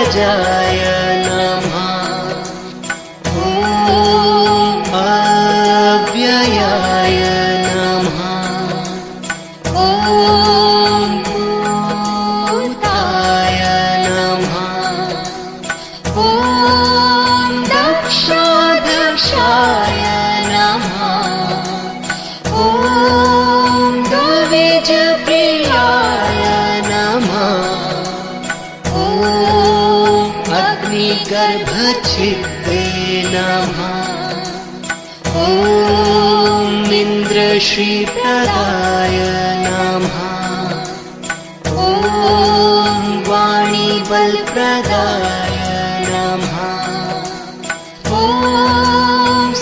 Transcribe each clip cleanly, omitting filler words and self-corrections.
अग्रजाय नमः। ॐ अव्ययाय नमः। ॐ भूताय नमः। ॐ दक्षाय नमः। ॐ द्विजप्रियाय नमः। ॐ अग्निगर्भच्छिद्रे नमः। ॐ इन्द्रश्रीप्रदाय नमः। ॐ वाणीबलप्रदाय नमः। ॐ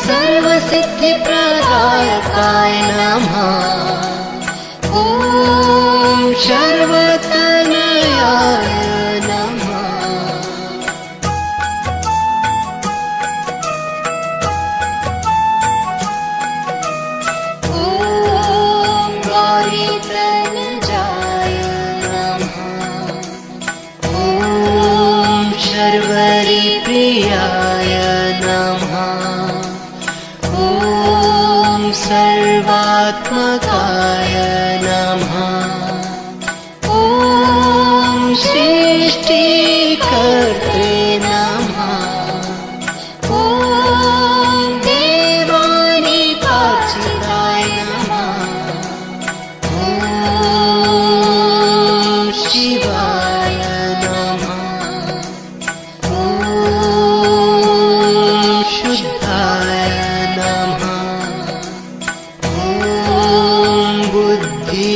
सर्वसिद्धिप्रदायकाय नमः। ॐ सर्वतनयाय नमः। ॐ गौरीतनजाय नमः। ॐ शर्वरीप्रियाय नमः। ॐ सर्वात्मकाय नमः। ॐ सृष्टिकर्त्रे नमः। ॐ देवानिपाचिताय नमः। ॐ शिवाय नमः। ॐ शुद्धाय नमः। ॐ बुद्धि